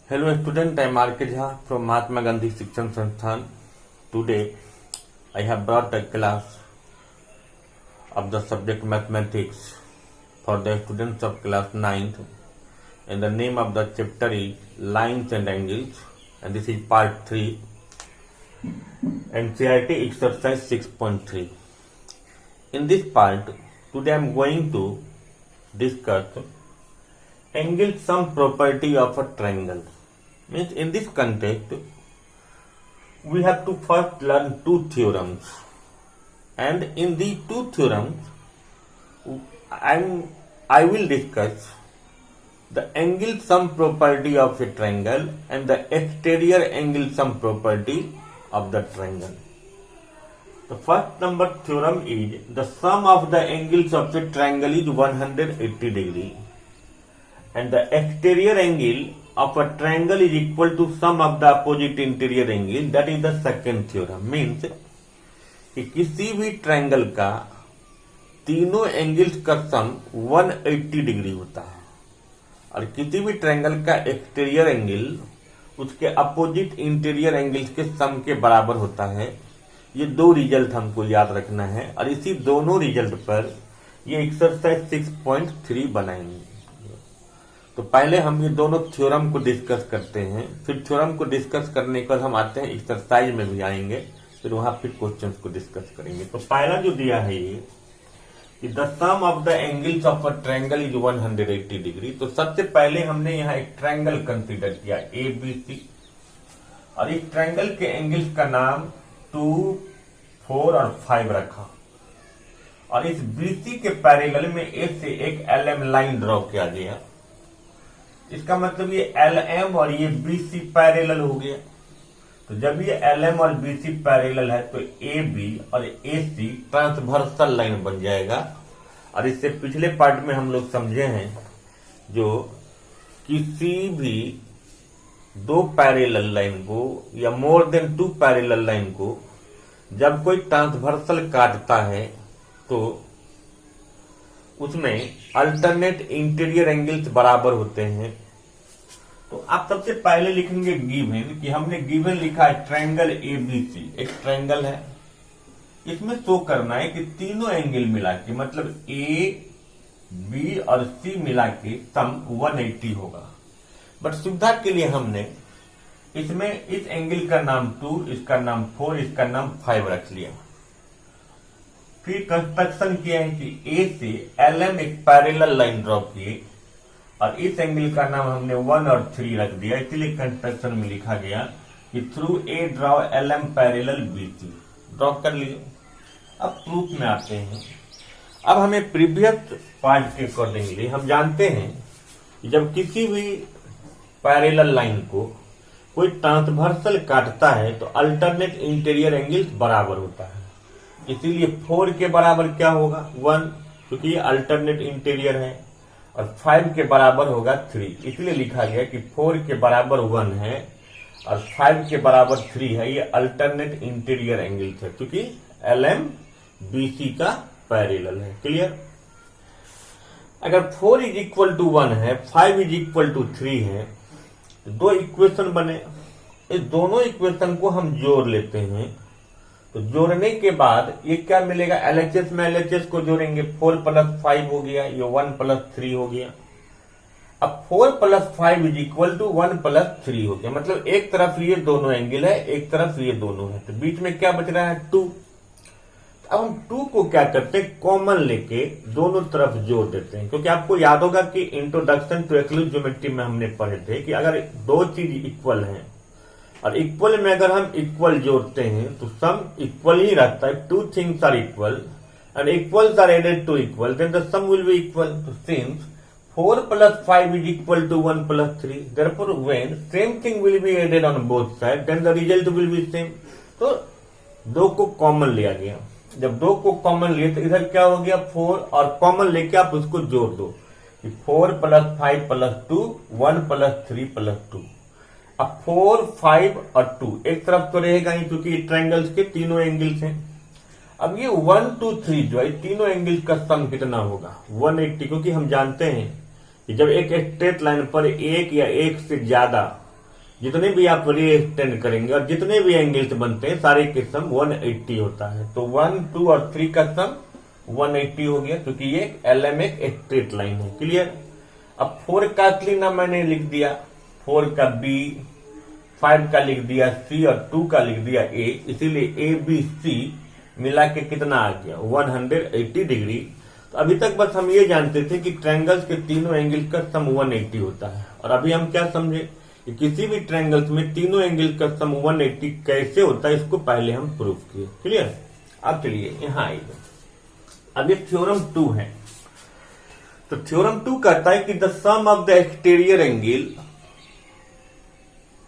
Hello student, I am R.K. Jha from Mahatma Gandhi Shikshan Sansthan. Today I have brought a class of the subject mathematics for the students of class 9th, and the name of the chapter is lines and angles, and this is part 3 NCERT exercise 6.3. In this part today I am going to discuss angle sum property of a triangle. Means in this context we have to first learn two theorems, and in these two theorems I will discuss the angle sum property of a triangle and the exterior angle sum property of the triangle. The first number theorem is the sum of the angles of a triangle is 180 degree, and the exterior angle of a triangle is equal to sum of the opposite interior angle. That is the second theorem. Means कि किसी भी triangle का तीनों angles का सम 180 degree होता है, और किसी भी ट्रायंगल का एक्सटीरियर एंगल उसके अपोजिट इंटीरियर एंगल्स के सम के बराबर होता है. ये दो रिजल्ट हमको याद रखना है, और इसी दोनों रिजल्ट पर ये एक्सरसाइज 6.3 बनाएंगे. तो पहले हम ये दोनों थ्योरम को डिस्कस करते हैं, फिर थ्योरम को डिस्कस करने के बाद हम आते हैं एक्सरसाइज में भी आएंगे, फिर वहां फिर क्वेश्चंस को डिस्कस करेंगे. तो पहला जो दिया है ये कि the sum of the angles of a triangle is 180 degree. तो सबसे पहले हमने यहाँ एक ट्रायंगल कंसीडर किया ABC, और इस ट्रायंगल के एंगल्स का नाम 2, 4 और 5 रखा, और इस BC के पैरेलल में A से एक LM लाइन ड्रॉ किया गया. इसका मतलब ये LM और ये BC पैरेलल हो गया. तो जब ये LM और BC पैरेलल है तो AB और AC ट्रांसवर्सल लाइन बन जाएगा. और इससे पिछले पार्ट में हम लोग समझे हैं जो किसी भी दो पैरेलल लाइन को या मोर देन 2 पैरेलल लाइन को जब कोई ट्रांसवर्सल काटता है तो उसमें अल्टरनेट इंटीरियर एंगल्स बराबर होते हैं. तो आप सबसे पहले लिखेंगे गिवन, कि हमने गिवन लिखा है ट्रायंगल ABC. एक ट्रायंगल है, इसमें शो करना है कि तीनों एंगल मिला के, मतलब A, B और C मिला के सम 180 होगा. बट सुविधा के लिए हमने इसमें इस एंगल का नाम 2, इसका नाम 4, इसका नाम 5 रख लिया. फिर कंस्ट्रक्शन किया है कि A से LM एक पैरेलल लाइन ड्रॉ किए, और इस एंगल का नाम हमने 1 और 3 रख दिया. इसलिए कंस्ट्रक्शन में लिखा गया कि through A draw LM parallel BC. Draw कर लिए. अब प्रूफ में आते हैं. अब हमें प्रीवियस पार्ट के अकॉर्डिंगली हम जानते हैं कि जब किसी भी पैरेलल लाइन को कोई ट्रांसवर्सल काटता है तो अल्टरनेट इंटीरियर एंगल्स बराबर होता है. इसीलिए 4 के बराबर क्या होगा 1, क्योंकि ये अल्टरनेट इंटीरियर है, और 5 के बराबर होगा 3. इसलिए लिखा गया कि 4 के बराबर 1 है और 5 के बराबर 3 है. ये अल्टरनेट इंटीरियर एंगल्स है, क्योंकि LM BC का पैरेलल है. क्लियर. अगर 4 इज इक्वल टू 1 है, 5 इज इक्वल टू 3 है, दो इक्वेशन बने. इस दोनों इक्वेशन को हम जोड़ लेते हैं. तो जोड़ने के बाद ये क्या मिलेगा, LHS में LHS को जोड़ेंगे, 4 प्लस 5 हो गया, ये 1 प्लस 3 हो गया. अब 4 plus 5 is equal to 1 plus 3 हो गया. मतलब एक तरफ ये दोनों एंगल है, एक तरफ ये दोनों है, तो बीच में क्या बच रहा है 2. अब हम 2 को क्या करते हैं, कॉमन लेके दोनों तरफ जोड़ देते हैं. क्योंकि आपको याद होगा कि इंट्रोडक्शन टू यूक्लिड ज्योमेट्री में हमने पढ़े थे कि अगर दो चीज इक्वल हैं और इक्वल में अगर हम इक्वल जोड़ते हैं तो सम इक्वल ही रहता है. 2 things are equal and equals are added to equal, then the sum will be equal. तो since 4 plus 5 is equal to 1 plus 3, therefore when same thing will be added on both side, then the result will be same. तो 2 को common लिया गया. जब 2 को common लिए तो इधर क्या हो गया 4, और कॉमन लेके आप उसको जोड़ दो कि 4 प्लस 5 प्लस 2, 1 प्लस 3 प्लस 2. अब 4, 5 और 2 एक तरफ तो रहेगा ही, क्योंकि ट्रायंगल्स के तीनों एंगल्स हैं. अब ये 1, 2, 3 जो है तीनों एंगल्स का सम कितना होगा 180, क्योंकि हम जानते हैं कि जब एक स्ट्रेट लाइन पर एक या एक से ज्यादा जितने भी आप रे एक्सटेंड करेंगे और जितने भी एंगल्स बनते हैं सारे के सम 180 होता है। तो 1, 2 और 3 का सम 180 हो गया, क्योंकि ये LM एक स्ट्रेट लाइन है। क्लियर। अब 4 का असली नाम मैंने लिख दिया, 4 का B, 5 का लिख दिया C और 2 का लिख दिया A, इसीलिए ABC मिला के कितना आ गया 180 डिग्री। तो अभी तक बस हम ये जानते थे कि ट्रायंगल्स के तीनों एंगल का सम 180 होता है। और अभी हम क्या समझे कि किसी भी ट्रायंगल्स में तीनों एंगल का सम 180 कैसे होता है, इसको पहले हम प्रूव किए। क्लियर। अब चलिए यहां आइए, अब ये थ्योरम 2 है। तो थ्योरम 2 कहता है कि the sum of the exterior angle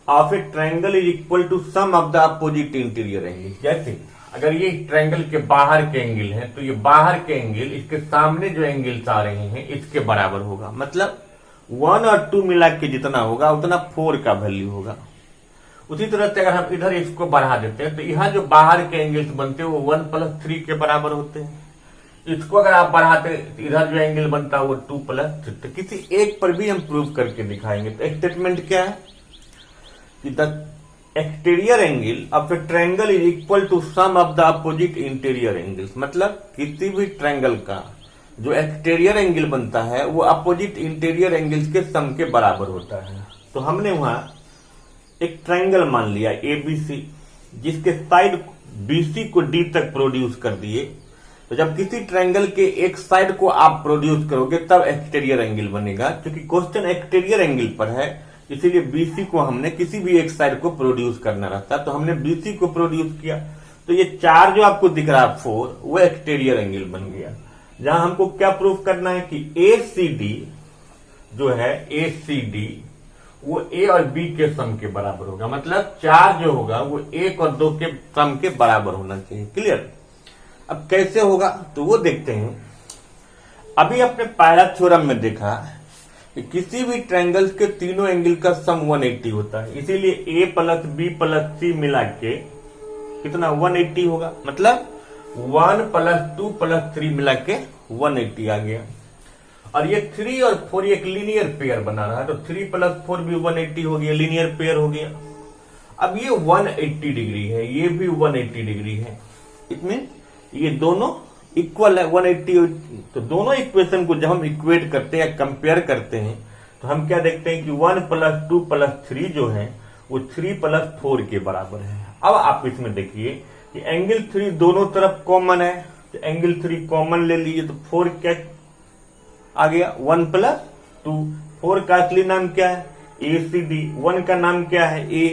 of a triangle is equal to sum of the opposite interior angle. जैसे अगर ये ट्रायंगल के बाहर के एंगल है तो ये बाहर के एंगल इसके सामने जो एंगल्स आ रहे हैं इसके बराबर होगा। मतलब 1 और 2 मिला के जितना होगा उतना 4 का वैल्यू होगा। उसी तरह से अगर हम इधर इसको बढ़ा देते हैं तो यहाँ जो बाहर के एंगल्स बनते हैं वो 1 + 3 के बराबर होते हैं। इसको अगर आप बढ़ाते तो इधर जो एंगल बनता है वो 2 + 3। तो किसी एक पर भी हम प्रूव करके दिखाएंगे। तो स्टेटमेंट क्या है कि the exterior angle of a triangle is equal to sum of the opposite interior angles. मतलब किसी भी ट्रायंगल का जो एक्सटीरियर एंगल बनता है वो अपोजिट इंटीरियर एंगल्स के सम के बराबर होता है। तो हमने वहां एक ट्रायंगल मान लिया ABC, जिसके साइड BC को D तक प्रोड्यूस कर दिए। तो जब किसी ट्रायंगल के एक साइड को आप प्रोड्यूस करोगे तब एक्सटीरियर एंगल बनेगा। क्योंकि क्वेश्चन एक्सटीरियर एंगल पर है, इसीलिए BC को हमने किसी भी एक साइड को प्रोड्यूस करना रहता। तो हमने BC को प्रोड्यूस किया। तो ये 4 जो आपको दिख रहा है 4, वो एक्सटीरियर एंगल बन गया। जहां हमको क्या प्रूफ करना है कि ACD जो है ACD वो A और B के सम के बराबर होगा। मतलब 4 जो होगा वो 1 और 2 के सम के बराबर होना चाहिए। क्लियर। अब कैसे होगा तो वो देखते हैं। अभी अपने पहला थ्योरम में देखा कि किसी भी ट्रायंगल्स के तीनों एंगल का सम 180 होता है। इसीलिए A + B + C मिला के कितना 180 होगा। मतलब 1 + 2 + 3 मिला के 180 आ गया। और ये 3 और 4 एक लीनियर पेयर बना रहा है। तो 3 + 4 भी 180 हो गया, लीनियर पेयर हो गया। अब ये 180 डिग्री है, ये भी 180 डिग्री है। इसमें ये दोनों इक्वल है 180। तो दोनों इक्वेशन को जब हम इक्वेट करते हैं या कंपेयर करते हैं तो हम क्या देखते हैं कि 1 + 2 + 3 जो है वो 3 + 4 के बराबर है। अब आप इसमें देखिए कि एंगल 3 दोनों तरफ कॉमन है। तो एंगल 3 कॉमन ले लीजिए तो 4 क्या आ गया 1 + 2। 4 का असली नाम क्या है ACD, 1 का नाम क्या है A,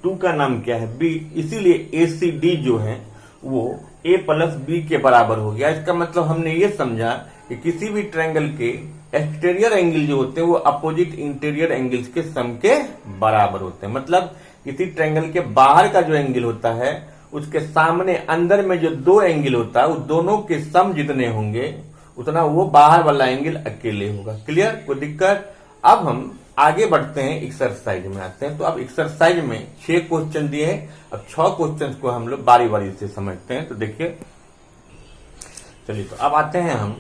2 का नाम क्या है B, इसीलिए ACD जो है वो A + B के बराबर हो गया। इसका मतलब हमने ये समझा कि किसी भी ट्रायंगल के एक्सटीरियर एंगल जो होते हैं वो अपोजिट इंटीरियर एंगल्स के सम के बराबर होते हैं। मतलब किसी ट्रायंगल के बाहर का जो एंगल होता है उसके सामने अंदर में जो 2 एंगल होता है उस दोनों के सम जितने होंगे उतना वो बाहर वाला एंगल अकेले होगा। क्लियर। कोई दिक्कत। अब हम आगे बढ़ते हैं, एक्सरसाइज में आते हैं। तो अब एक्सरसाइज में 6 क्वेश्चन दिए हैं। अब 6 क्वेश्चन को हम लोग बारी बारी से समझते हैं। तो देखिए, चलिए तो अब आते हैं हम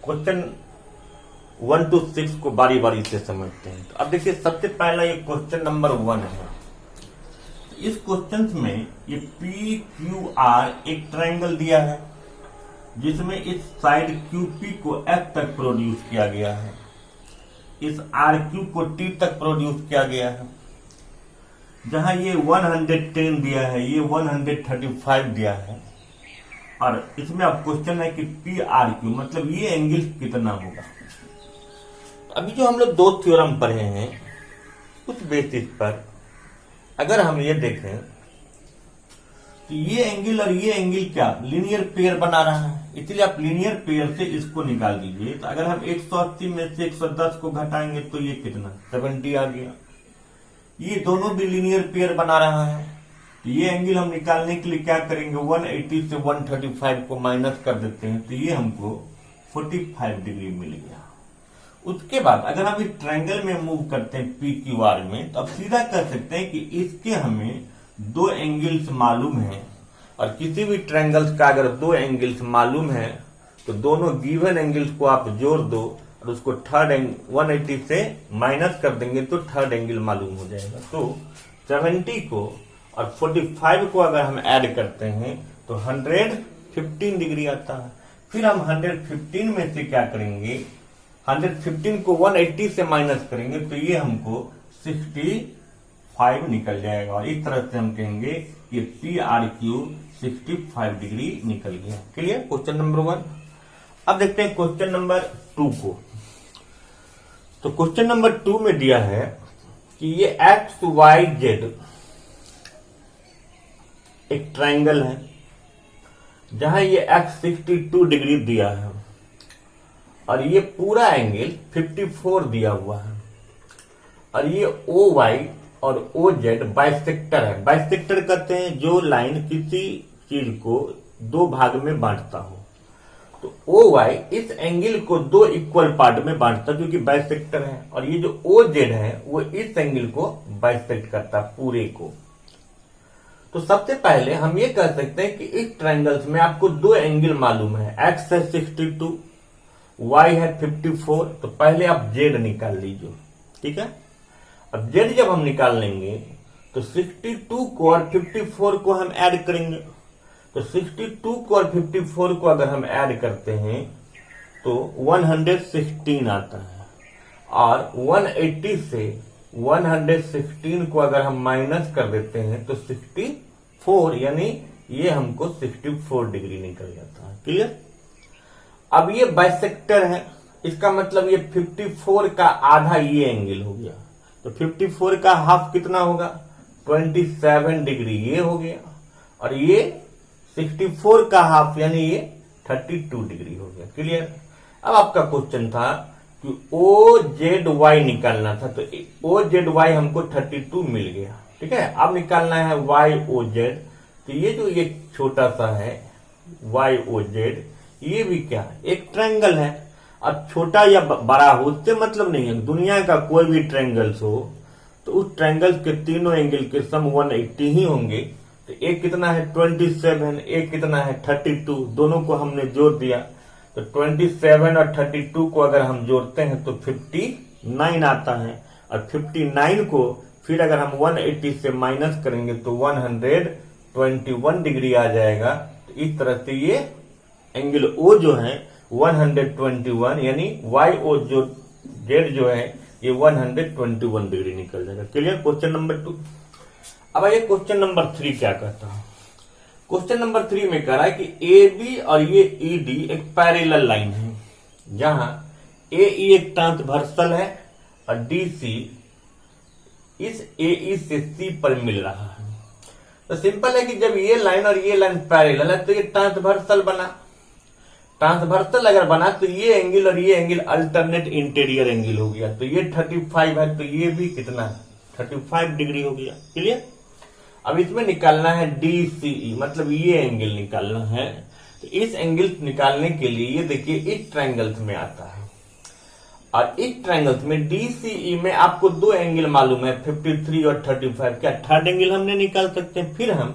क्वेश्चन 1 to 6 को बारी बारी से समझते हैं। तो अब देखिए, सबसे पहला ये क्वेश्चन नंबर 1 है। इस क्वेश्चन में ये PQR एक ट्रायंगल दिया है जिसमें इस साइड QP को F तक प्रोड्यूस किया गया है, इस RQ को T तक प्रोड्यूस किया गया है। जहां ये 110 दिया है, ये 135 दिया है। और इसमें अब क्वेश्चन है कि PRQ मतलब ये एंगल कितना होगा। अभी जो हम लोग 2 थ्योरम पढ़े हैं उस बेसिस पर अगर हम ये देखें तो ये एंगल और ये एंगल क्या लीनियर पेयर बना रहा है, इसलिए आप लीनियर पेयर से इसको निकाल दीजिए। तो अगर हम 180 में से 110 को घटाएंगे तो ये कितना 70 आ गया। ये दोनों भी लीनियर पेयर बना रहा है। तो ये एंगल हम निकालने के लिए क्या करेंगे, 180 से 135 को माइनस कर देते हैं तो ये हमको 45 डिग्री मिल गया। उसके बाद अगर हम इस ट्रायंगल में मूव करते हैं PQR में तो अब सीधा कह सकते हैं कि इसके हमें 2 एंगल्स मालूम है। और किसी भी ट्रायंगल्स का अगर 2 एंगल्स मालूम है तो दोनों गिवन एंगल्स को आप जोड़ दो और उसको थर्ड 180 से माइनस कर देंगे तो थर्ड एंगल मालूम हो जाएगा। तो 70 को और 45 को अगर हम ऐड करते हैं तो 115 डिग्री आता है। फिर हम 115 में से क्या करेंगे, 115 को 180 से माइनस करेंगे तो ये हमको 65 निकल जाएगा और इस तरह से हम कहेंगे ये PRQ 65 डिग्री निकल गया। Clear, question number 1। अब देखते हैं क्वेश्चन नंबर 2 को। तो क्वेश्चन नंबर 2 में दिया है कि ये XYZ एक ट्रायंगल है जहां ये X 62 डिग्री दिया है और ये पूरा एंगल 54 दिया हुआ है और ये OY और OZ बाइसेक्टर है। बाइसेक्टर कहते हैं जो लाइन किसी चीज को दो भाग में बांटता हो। तो OY इस एंगल को दो इक्वल पार्ट में बांटता क्योंकि बाइसेक्टर है और ये जो OZ है वो इस एंगल को बाइसेक्ट करता पूरे को। तो सबसे पहले हम ये कह सकते हैं कि इस ट्रायंगल्स में आपको दो एंगल मालूम है, X है 62, Y है 54। तो पहले आप Z निकाल लीजिए, ठीक है। अब Z जब हम निकाल लेंगे तो 62 को और 54 को हम ऐड करेंगे। तो 62 को और 54 को अगर हम ऐड करते हैं तो 116 आता है और 180 से 116 को अगर हम माइनस कर देते हैं तो 64, यानी ये हमको 64 डिग्री निकल जाता है। क्लियर। अब ये बाइसेक्टर है, इसका मतलब ये 54 का आधा ये एंगल हो गया। तो 54 का हाफ कितना होगा, 27 डिग्री ये हो गया और ये 64 का हाफ यानी ये 32 डिग्री हो गया। क्लियर। अब आपका क्वेश्चन था कि OZY निकालना था, तो OZY हमको 32 मिल गया, ठीक है। अब निकालना है YOZ। तो ये जो ये छोटा सा है YOZ, ये भी क्या एक ट्रायंगल है। अब छोटा या बड़ा हो उससे मतलब नहीं है, दुनिया का कोई भी ट्रायंगल्स हो तो उस ट्रायंगल के तीनों एंगल के सम 180 ही होंगे। तो एक कितना है 27, एक कितना है 32, दोनों को हमने जोड़ दिया तो 27 और 32 को अगर हम जोड़ते हैं तो 59 आता है और 59 को फिर अगर हम 180 से माइनस करेंगे तो 121 डिग्री आ जाएगा। तो इस तरह से ये एंगल O जो है 121 यानी YOZ जो है ये 121 डिग्री निकल जाएगा। क्लियर। Question number 2। अब आइए क्वेश्चन नंबर 3 क्या कहता है। क्वेश्चन नंबर 3 में कह रहा है कि AB और ये ED एक पैरेलल लाइन है जहां AE एक ट्रांसवर्सल है और DC इस AE से C पर मिल रहा है। तो सिंपल है कि जब ये लाइन और ये लाइन पैरेलल है तो ये ट्रांसवर्सल बना। ट्रांसवर्सल अगर बना तो ये एंगल और ये एंगल अल्टरनेट इंटीरियर एंगल हो गया। तो ये 35 है तो ये भी कितना है 35 डिग्री हो गया। क्लियर। अब इसमें निकालना है DCE, मतलब ये एंगल निकालना है। तो इस एंगल निकालने के लिए ये देखिए इस ट्रायंगल्स में आता है और इस ट्रायंगल्स में DCE में आपको दो एंगल मालूम है 53 और 35। क्या थर्ड एंगल हमने निकाल सकते हैं। फिर हम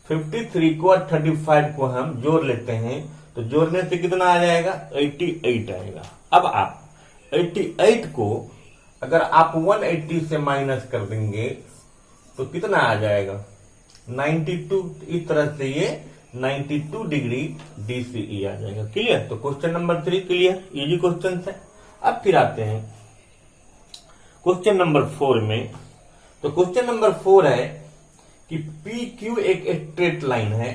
53 को और 35 को हम जोड़ लेते हैं तो जोड़ने से कितना आ जाएगा 88 आएगा। अब आप 88 को अगर आप 180 से माइनस कर देंगे तो कितना आ जाएगा 92। इस तरह से ये 92 डिग्री DCE आ जाएगा। क्लियर। तो question number 3 clear, easy question है। अब फिर आते हैं क्वेश्चन नंबर 4 में। तो क्वेश्चन नंबर 4 है कि PQ एक स्ट्रेट लाइन है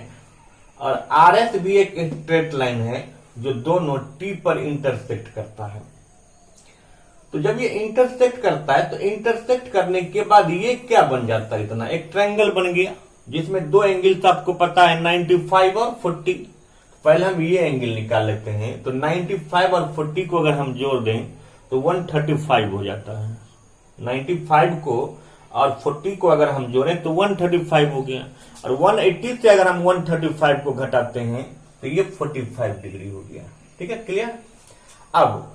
और RS भी एक स्ट्रेट लाइन है जो दोनों T पर इंटरसेक्ट करता है। तो जब ये इंटरसेक्ट करता है तो इंटरसेक्ट करने के बाद ये क्या बन जाता है, इतना एक ट्रायंगल बन गया जिसमें दो एंगल्स आपको पता है 95 और 40। पहले हम ये एंगल निकाल लेते हैं। तो 95 और 40 को अगर हम जोड़ दें तो 135 हो जाता है। 95 को और 40 को अगर हम जोड़ें तो 135 हो गया और 180 से अगर हम 135 को घटाते हैं तो ये 45 डिग्री हो गया। ठीक है। क्लियर। अब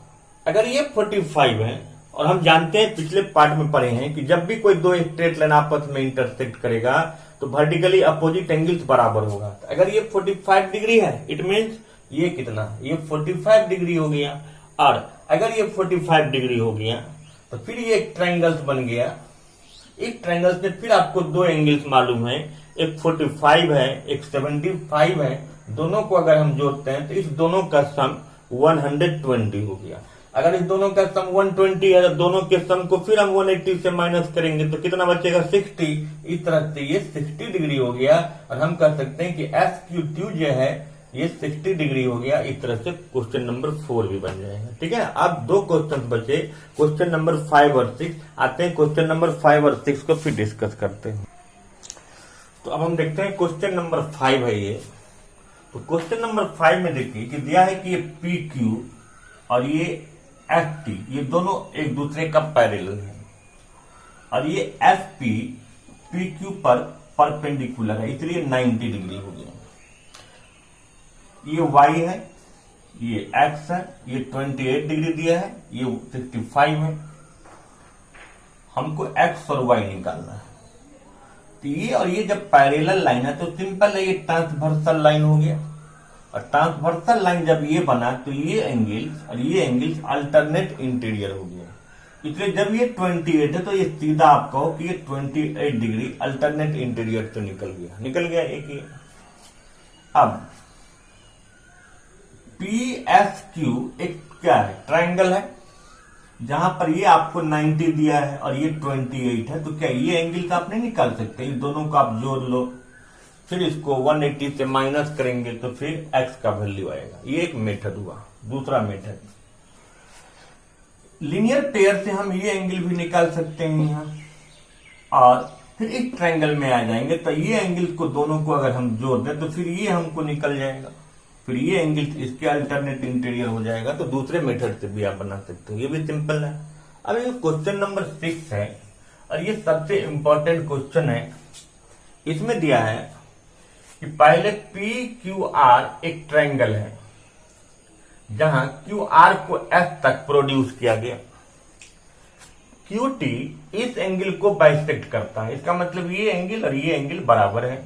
अगर ये 45 है और हम जानते हैं पिछले पार्ट में पढ़े हैं कि जब भी कोई दो स्ट्रेट लाइन आपस में इंटरसेक्ट करेगा तो वर्टिकली अपोजिट एंगल्स बराबर होगा। तो अगर ये 45 डिग्री है इट मीन्स ये कितना, ये 45 डिग्री हो गया। और अगर ये 45 डिग्री हो गया तो फिर ये एक ट्रायंगल्स बन गया। एक ट्रायंगल्स में फिर आपको दो एंगल्स मालूम है, एक 45 है, एक 75 है। दोनों को अगर हम जोड़ते हैं तो इस दोनों का सम 120 हो गया। अगर इस दोनों का सम 120 है तो दोनों के सम को फिर हम 180 से माइनस करेंगे तो कितना बचेगा 60। इस तरह से ये 60 डिग्री हो गया और हम कह सकते हैं कि SQ2 जो है ये 60 डिग्री हो गया। इस तरह से क्वेश्चन नंबर 4 भी बन जाएगा। ठीक है, अब दो क्वेश्चन बचे, क्वेश्चन नंबर 5 और 6। आते हैं क्वेश्चन नंबर 5 और 6 को फिर डिस्कस करते हैं। तो अब हम देखते हैं क्वेश्चन नंबर 5 है ये। तो क्वेश्चन नंबर 5 में देखिए कि दिया है कि ये PQ और ये FT ये दोनों एक दूसरे का पैरेलल है और ये FP PQ पर परपेंडिकुलर है, इसलिए 90 डिग्री हो गया। ये Y है, ये X है, ये 28 डिग्री दिया है, ये 65 है। हमको X और Y निकालना है। तो ये और ये जब पैरेलल लाइन है तो सिंपल है, ये ट्रांसवर्सल लाइन हो गया। और ट्रांसवर्सल लाइन जब ये बना तो ये एंगल्स और ये एंगल्स अल्टरनेट इंटीरियर हो गया। इसलिए जब ये 28 है तो ये सीधा आप कहो कि ये 28 डिग्री अल्टरनेट इंटीरियर तो निकल गया एक ये। अब PSQ एक क्या है, ट्रायंगल है जहां पर ये आपको 90 दिया है और ये 28 है। तो क्या ये एंगल आप नहीं निकाल सकते, इन दोनों को आप जोड़ लो, फिर इसको 180 से माइनस करेंगे तो फिर x का वैल्यू आएगा। ये एक मेथड हुआ। दूसरा मेथड, लीनियर पेयर से हम ये एंगल भी निकाल सकते हैं यहां और फिर एक ट्रायंगल में आ जाएंगे। तो ये एंगल को दोनों को अगर हम जोड़ दें तो फिर ये हमको निकल जाएगा, फिर ये एंगल इसके अल्टरनेट इंटीरियर हो जाएगा। तो दूसरे मेथड से भी आप बना सकते हो, ये भी सिंपल है। अब ये क्वेश्चन नंबर 6 है और ये सबसे इंपॉर्टेंट क्वेश्चन है। इसमें दिया है कि पहले PQR एक ट्रायंगल है जहां QR को S तक प्रोड्यूस किया गया। QT इस एंगल को बाइसेक्ट करता है, इसका मतलब ये एंगल और ये एंगल बराबर है।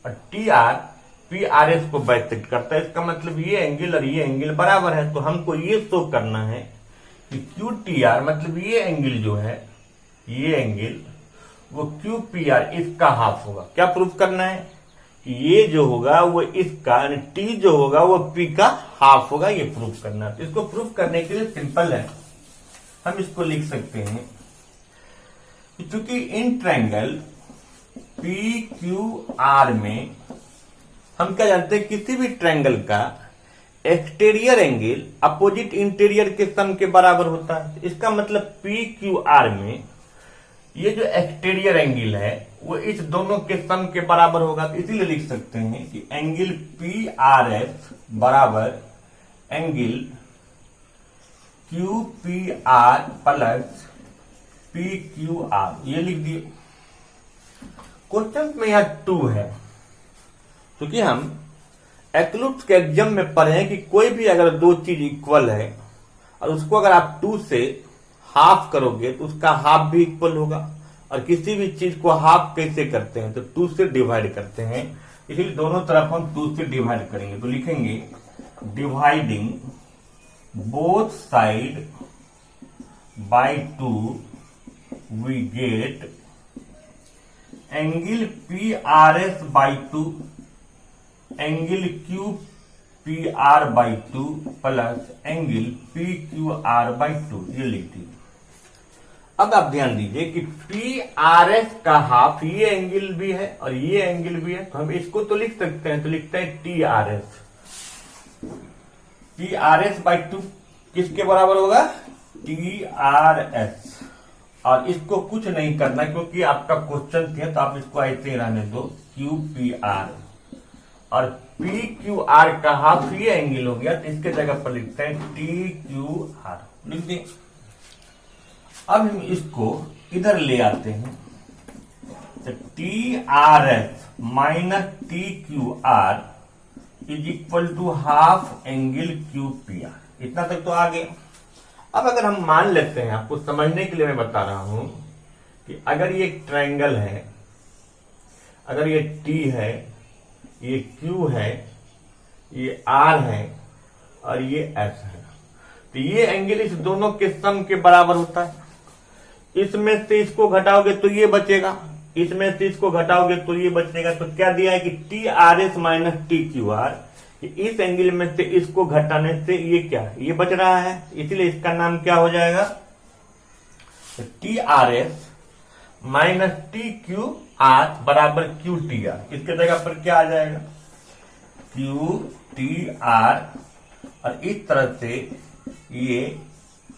और TR PRS को बाइसेक्ट करता है, इसका मतलब ये एंगल और ये एंगल बराबर है। तो हमको ये शो करना है कि QTR मतलब ये एंगल जो है, ये एंगल वो QPR इसका हाफ होगा। क्या प्रूफ करना है कि ये जो होगा वो इसका, T जो होगा वो P का हाफ होगा, ये प्रूफ करना है। इसको प्रूफ करने के लिए सिंपल है, हम इसको लिख सकते हैं कि चूंकि इन ट्रायंगल PQR में हम क्या जानते हैं, किसी भी ट्रायंगल का एक्सटीरियर एंगल अपोजिट इंटीरियर के सम के बराबर होता है। इसका मतलब PQR में ये जो एक्सटीरियर एंगल है वो इस दोनों के सम के बराबर होगा। तो इसीलिए लिख सकते हैं कि एंगल PRS बराबर एंगल QPR प्लस PQR, ये लिख दिए। क्वेश्चन में यहां 2 है, क्योंकि हम एक्लुप्स के एग्जाम में पढ़े हैं कि कोई भी अगर दो चीज इक्वल है और उसको अगर आप 2 से हाफ करोगे तो उसका हाफ भी इक्वल होगा। और किसी भी चीज को हाफ कैसे करते हैं तो 2 से डिवाइड करते हैं, इसलिए दोनों तरफ हम 2 से डिवाइड करेंगे। तो लिखेंगे dividing both side by 2 we get angle PRS by 2 angle QPR by 2 plus angle PQR by 2, ये लिख दीजिए। अब आप ध्यान दीजिए कि PRS का हाफ ये एंगल भी है और ये एंगल भी है, तो हम इसको तो लिख सकते हैं। तो लिखते हैं TRS, PRS बाय 2 किसके बराबर होगा, TRS। और इसको कुछ नहीं करना क्योंकि आपका क्वेश्चन थे, तो आप इसको ऐसे ही रहने दो, QPR और PQR का हाफ ये एंगल हो गया, तो इसके जगह पर लिखते हैं TQR, लिख दिए। अब हम इसको इधर ले आते हैं, तो TRS minus TQR is equal to half angle QPR। इतना तक तो आ गया। अब अगर हम मान लेते हैं, आपको समझने के लिए मैं बता रहा हूं कि अगर ये एक ट्रायंगल है, अगर ये T है, ये Q है, ये R है और ये S है, तो ये एंगल इस दोनों के सम के बराबर होता है। इसमें से इसको घटाओगे तो ये बचेगा, इसमें से इसको घटाओगे तो ये बचेगा। तो क्या दिया है कि T R S minus T Q R, इस एंगल में से इसको घटाने से ये क्या, ये बच रहा है, इसलिए इसका नाम क्या हो जाएगा, T R S minus T Q R बराबर क्यू टी आर। इसके जगह पर क्या आ जाएगा, क्यू टी आर, और इस तरह से ये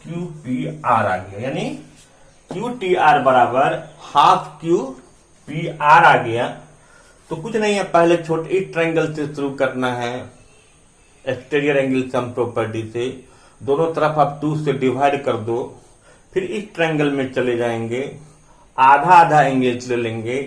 क्यू टी आर आ गया, यानी क्यू टी आर बराबर हाफ क्यू पी आर आ गया। तो कुछ नहीं है, पहले छोटे इस ट्रायंगल से शुरू करना है, एक्सटीरियर एंगल सम प्रॉपर्टी से, दोनों तरफ आप 2 से डिवाइड कर दो, फिर इस ट्रायंगल में चले जाएंगे, आधा आधा एंगल ले लेंगे,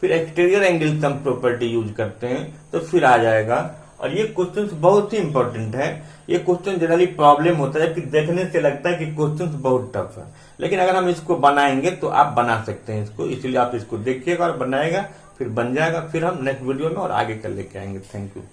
फिर exterior angle sum property use करते हैं तो फिर आ जाएगा। और ये क्वेश्चंस बहुत ही इंपॉर्टेंट है, ये क्वेश्चन जनरली प्रॉब्लम होता है कि देखने से लगता है कि क्वेश्चंस बहुत टफ है, लेकिन अगर हम इसको बनाएंगे तो आप बना सकते हैं इसको, इसलिए आप इसको देखिएगा और बनाएगा, फिर बन जाएगा, फिर हम नेक्स्ट वीडियो में और आगे कर लेके आएंगे। Thank you.